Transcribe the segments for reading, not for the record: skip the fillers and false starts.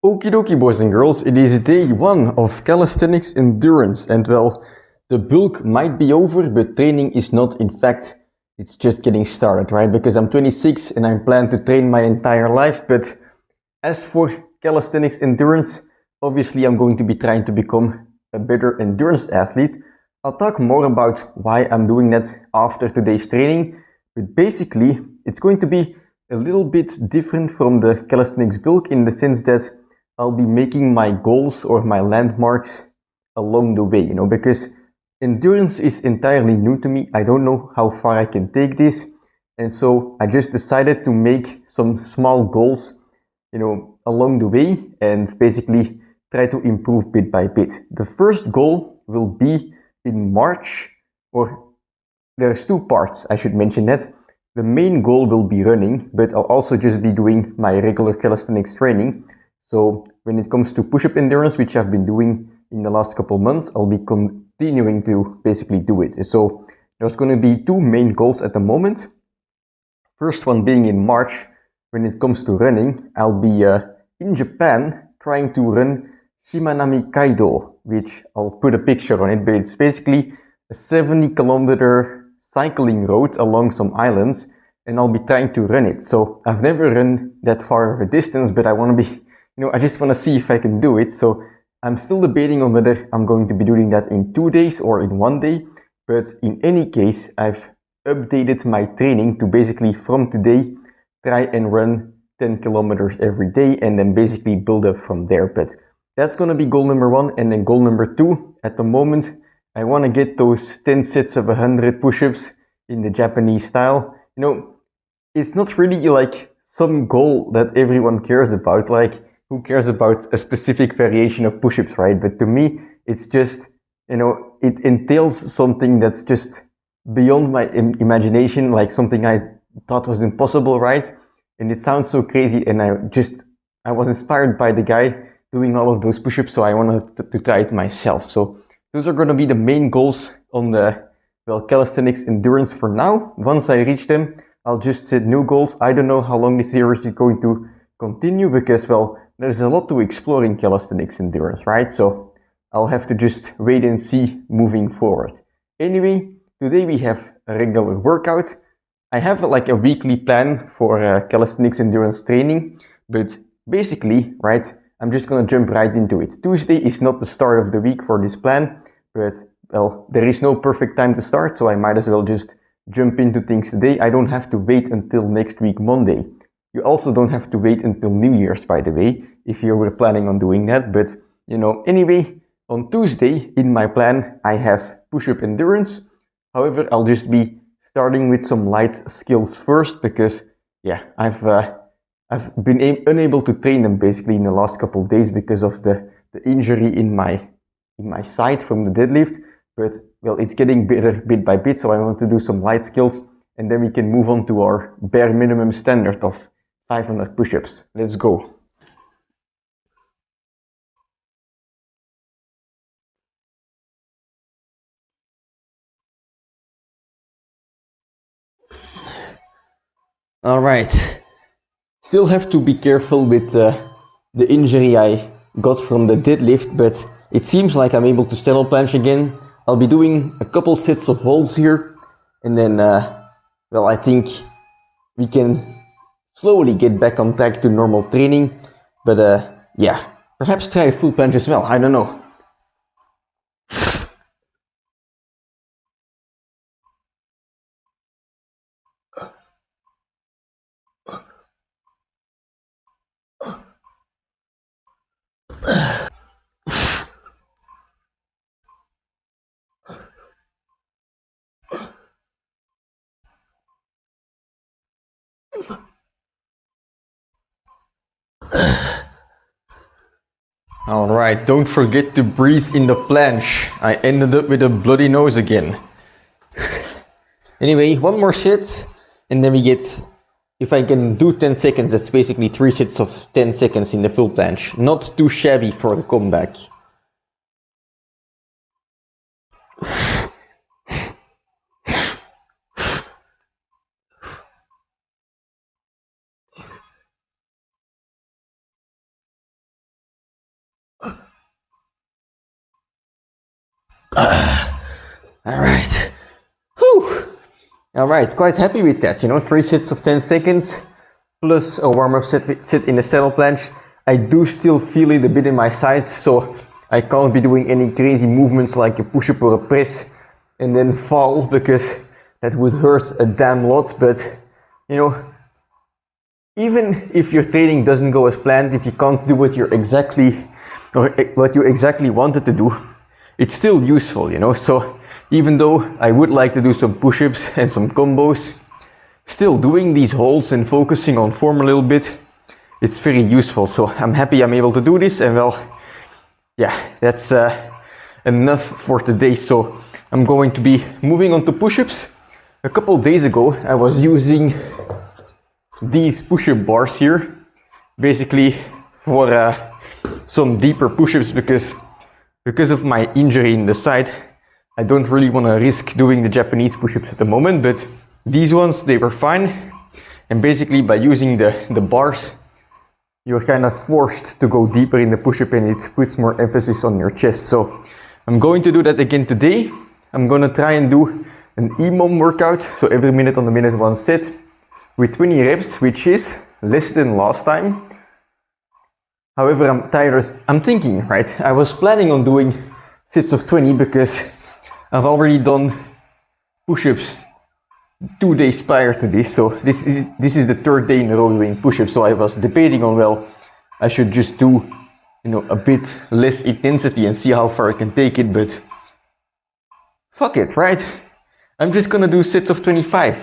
Okie dokie, boys and girls, it is day 1 of calisthenics endurance, and well, the bulk might be over, but training is not. In fact, it's just getting started, right? Because I'm 26 and I plan to train my entire life, but as for calisthenics endurance, obviously I'm going to be trying to become a better endurance athlete. I'll talk more about why I'm doing that after today's training, but basically it's going to be a little bit different from the calisthenics bulk in the sense that I'll be making my goals or my landmarks along the way, because endurance is entirely new to me. I don't know how far I can take this. And so I just decided to make some small goals, along the way and basically try to improve bit by bit. The first goal will be in March, or there's 2 parts, I should mention that. The main goal will be running, but I'll also just be doing my regular calisthenics training. So when it comes to push-up endurance, which I've been doing in the last couple months, I'll be continuing to basically do it. So there's going to be 2 main goals at the moment. First one being in March, when it comes to running, I'll be in Japan trying to run Shimanami Kaido, which I'll put a picture on it, but it's basically a 70-kilometer cycling road along some islands, and I'll be trying to run it. So I've never run that far of a distance, but I want to be, I just want to see if I can do it. So I'm still debating on whether I'm going to be doing that in 2 days or in 1 day. But in any case, I've updated my training to basically from today try and run 10 kilometers every day and then basically build up from there. But that's going to be goal number 1. And then goal number 2, at the moment, I want to get those 10 sets of 100 push-ups in the Japanese style. It's not really like some goal that everyone cares about. Like, who cares about a specific variation of push-ups, right? But to me, it's just, it entails something that's just beyond my imagination, like something I thought was impossible, right? And it sounds so crazy, and I was inspired by the guy doing all of those push-ups, so I wanted to try it myself. So those are going to be the main goals on the, calisthenics endurance for now. Once I reach them, I'll just set new goals. I don't know how long this series is going to continue because, there's a lot to explore in calisthenics endurance, right? So I'll have to just wait and see moving forward. Anyway, today we have a regular workout. I have like a weekly plan for calisthenics endurance training, but basically, right, I'm just gonna jump right into it. Tuesday is not the start of the week for this plan, but there is no perfect time to start, so I might as well just jump into things today. I don't have to wait until next week, Monday. You also don't have to wait until New Year's, by the way, if you were planning on doing that. But, anyway, on Tuesday in my plan, I have push-up endurance. However, I'll just be starting with some light skills first because, I've been unable to train them basically in the last couple of days because of the injury in my side from the deadlift. But, it's getting better bit by bit, so I want to do some light skills, and then we can move on to our bare minimum standard of 500 push-ups. Let's go. All right. Still have to be careful with the injury I got from the deadlift, but it seems like I'm able to stand on planche again. I'll be doing a couple sets of holds here, and then, I think we can slowly get back on track to normal training. But perhaps try a full planche as well. I don't know. Alright, don't forget to breathe in the planche. I ended up with a bloody nose again. Anyway, 1 more set, and then we get, if I can do 10 seconds, that's basically 3 sets of 10 seconds in the full planche. Not too shabby for a comeback. Alright. Whew. Alright, quite happy with that, 3 sets of 10 seconds plus a warm-up sit in the saddle planche. I do still feel it a bit in my sides, so I can't be doing any crazy movements like a push-up or a press and then fall, because that would hurt a damn lot. But even if your training doesn't go as planned, if you can't do what you exactly wanted to do, it's still useful, So even though I would like to do some push-ups and some combos, still doing these holds and focusing on form a little bit, it's very useful. So I'm happy I'm able to do this, and well, yeah, that's enough for today. So I'm going to be moving on to push-ups. A couple days ago I was using these push-up bars here, basically for some deeper push-ups, because of my injury in the side. I don't really want to risk doing the Japanese push-ups at the moment, but these ones, they were fine. And basically by using the bars, you're kind of forced to go deeper in the push-up, and it puts more emphasis on your chest. So I'm going to do that again today. I'm going to try and do an EMOM workout, so every minute on the minute 1 set with 20 reps, which is less than last time. However, I'm thinking, right, I was planning on doing sets of 20 because I've already done push-ups 2 days prior to this, so this is the 3rd day in a row doing push-ups. So I was debating on, well, I should just do a bit less intensity and see how far I can take it, but fuck it, right? I'm just gonna do sets of 25,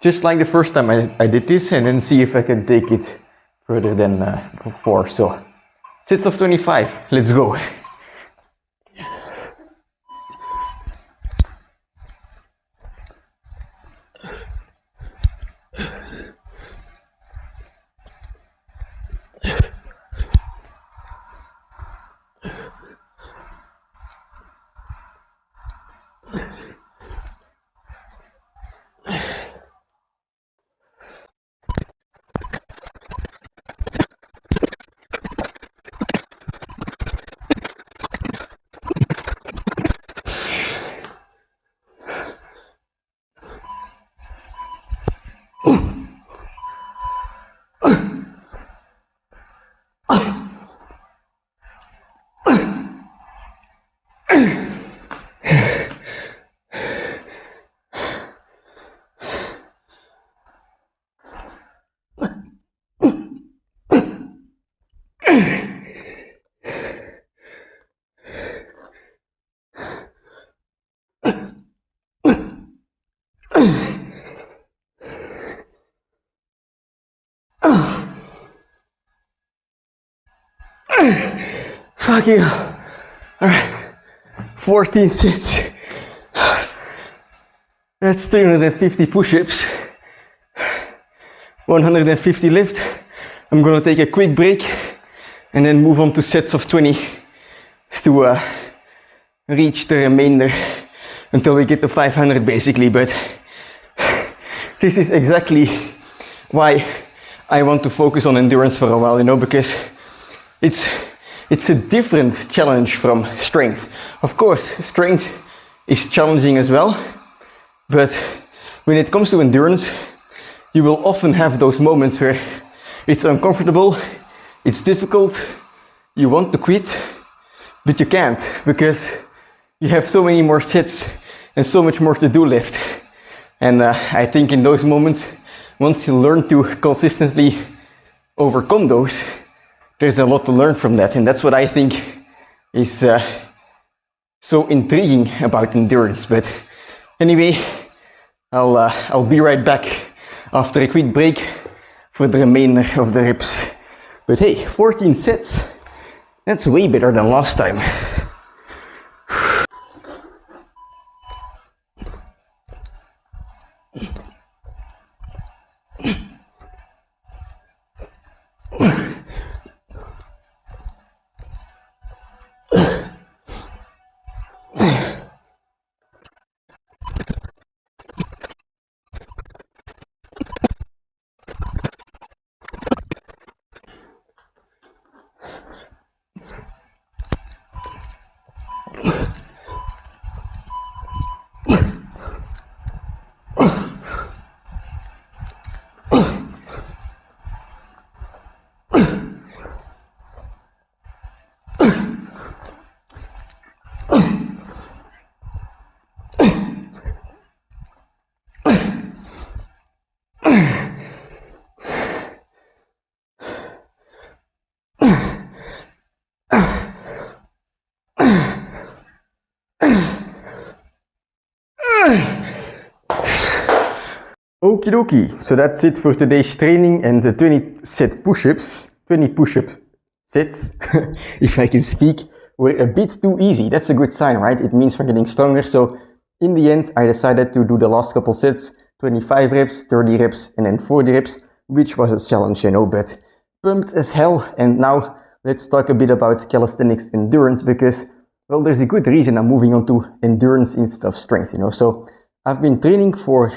just like the first time I did this, and then see if I can take it further than before. So sets of 25, let's go. Fucking hell. Alright, 14 sets. That's 350 push-ups, 150 lift. I'm gonna take a quick break and then move on to sets of 20 to reach the remainder until we get to 500 basically. But this is exactly why I want to focus on endurance for a while, because it's a different challenge from strength. Of course, strength is challenging as well, but when it comes to endurance, you will often have those moments where it's uncomfortable, it's difficult, you want to quit, but you can't, because you have so many more sets and so much more to do left. And I think in those moments, once you learn to consistently overcome those, there's a lot to learn from that. And that's what I think is so intriguing about endurance. But anyway, I'll be right back after a quick break for the remainder of the reps. But hey, 14 sets, that's way better than last time. Okie dokie, so that's it for today's training and the 20 set push-ups, 20 push-up sets, if I can speak, were a bit too easy. That's a good sign, right? It means we're getting stronger. So in the end, I decided to do the last couple sets, 25 reps, 30 reps, and then 40 reps, which was a challenge, you know, but pumped as hell. And now let's talk a bit about calisthenics endurance because, well, there's a good reason I'm moving on to endurance instead of strength, you know. So I've been training for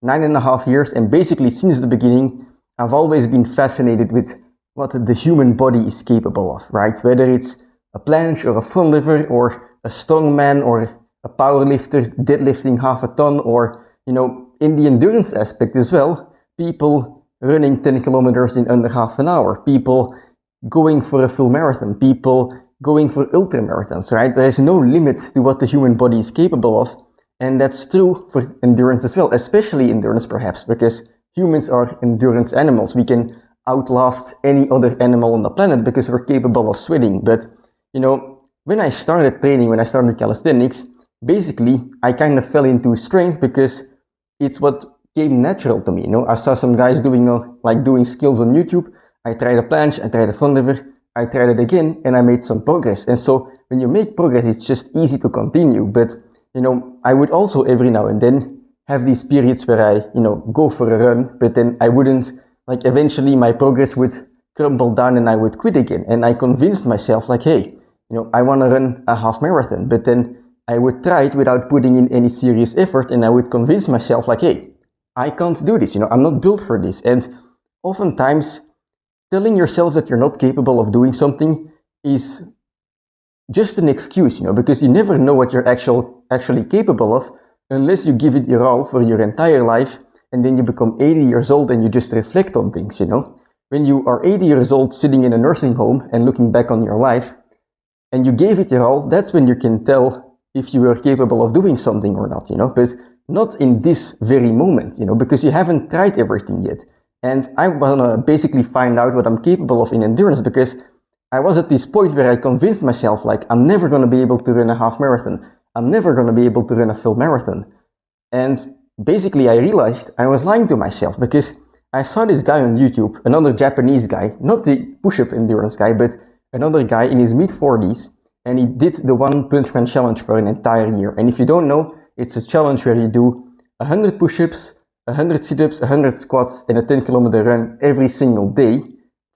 9.5 years, and basically since the beginning, I've always been fascinated with what the human body is capable of, right? Whether it's a planche or a front lever or a strongman or a power lifter deadlifting half a ton, or, you know, in the endurance aspect as well, people running 10 kilometers in under half an hour, people going for a full marathon, people going for ultra marathons, right? There is no limit to what the human body is capable of. And that's true for endurance as well, especially endurance perhaps, because humans are endurance animals. We can outlast any other animal on the planet because we're capable of sweating. But, you know, when I started training, when I started calisthenics, basically I kind of fell into strength because it's what came natural to me. You know, I saw some guys doing skills on YouTube. I tried a planche, I tried a front lever, I tried it again, and I made some progress. And so when you make progress, it's just easy to continue. But you know, I would also every now and then have these periods where I, you know, go for a run, but then I wouldn't, like eventually my progress would crumble down and I would quit again. And I convinced myself like, hey, you know, I want to run a half marathon, but then I would try it without putting in any serious effort, and I would convince myself like, hey, I can't do this, you know, I'm not built for this. And oftentimes telling yourself that you're not capable of doing something is just an excuse, you know, because you never know what you're actually capable of unless you give it your all for your entire life, and then you become 80 years old and you just reflect on things, you know. When you are 80 years old sitting in a nursing home and looking back on your life and you gave it your all, that's when you can tell if you were capable of doing something or not, you know, but not in this very moment, you know, because you haven't tried everything yet. And I want to basically find out what I'm capable of in endurance, because I was at this point where I convinced myself, like, I'm never going to be able to run a half marathon. I'm never going to be able to run a full marathon. And basically I realized I was lying to myself, because I saw this guy on YouTube, another Japanese guy, not the push-up endurance guy, but another guy in his mid-40s, and he did the One Punch Man challenge for an entire year. And if you don't know, it's a challenge where you do 100 push-ups, 100 sit-ups, 100 squats, and a 10-kilometer run every single day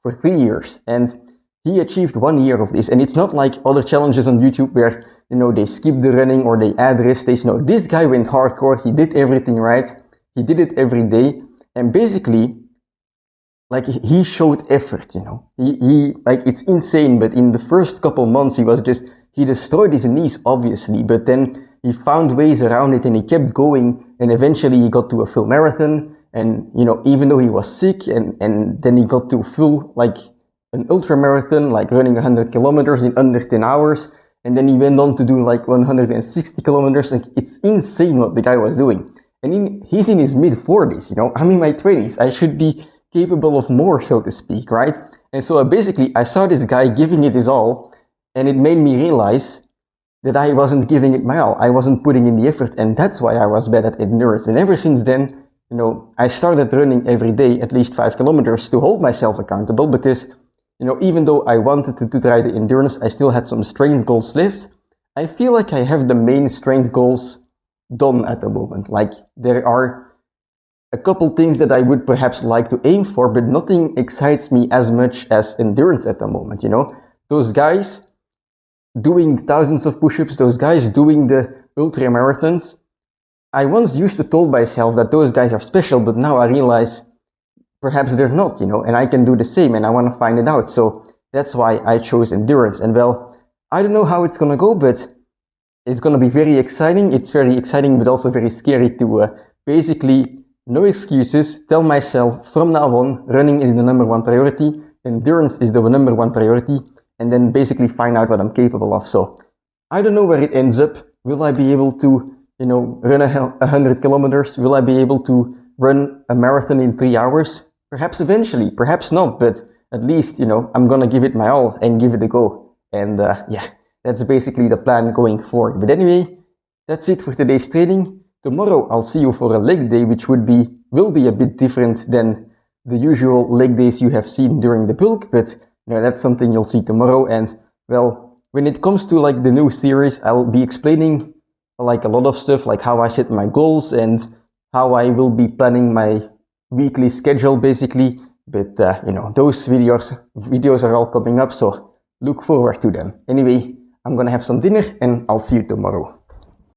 for 3 years. And he achieved 1 year of this, and it's not like other challenges on YouTube where, you know, they skip the running or they add rest days. No, this guy went hardcore. He did everything right. He did it every day, and basically, like, he showed effort. You know, he like, it's insane. But in the first couple months, he destroyed his knees, obviously. But then he found ways around it, and he kept going, and eventually he got to a full marathon. And you know, even though he was sick, and then he got to full, like, an ultra marathon, like running 100 kilometers in under 10 hours. And then he went on to do like 160 kilometers. Like, it's insane what the guy was doing. And he's in his mid 40s, you know, I'm in my 20s. I should be capable of more, so to speak, right? And so basically I saw this guy giving it his all, and it made me realize that I wasn't giving it my all. I wasn't putting in the effort, and that's why I was bad at endurance. And ever since then, you know, I started running every day, at least 5 kilometers to hold myself accountable, because you know, even though I wanted to try the endurance, I still had some strength goals left. I feel like I have the main strength goals done at the moment. Like, there are a couple things that I would perhaps like to aim for, but nothing excites me as much as endurance at the moment, you know. Those guys doing thousands of push-ups, those guys doing the ultra marathons, I once used to tell myself that those guys are special, but now I realize perhaps they're not, you know, and I can do the same, and I want to find it out. So that's why I chose endurance. And well, I don't know how it's going to go, but it's going to be very exciting. It's very exciting, but also very scary to basically, no excuses, tell myself from now on, running is the #1 priority, endurance is the #1 priority, and then basically find out what I'm capable of. So I don't know where it ends up. Will I be able to, you know, run 100 kilometers? Will I be able to run a marathon in 3 hours? Perhaps eventually, perhaps not, but at least, you know, I'm gonna give it my all and give it a go. And yeah, that's basically the plan going forward. But anyway, that's it for today's training. Tomorrow I'll see you for a leg day, which would be will be a bit different than the usual leg days you have seen during the bulk, but that's something you'll see tomorrow. And well, when it comes to like the new series, I'll be explaining like a lot of stuff, like how I set my goals and how I will be planning my weekly schedule basically. But those videos are all coming up, so look forward to them. Anyway, I'm gonna have some dinner and I'll see you tomorrow.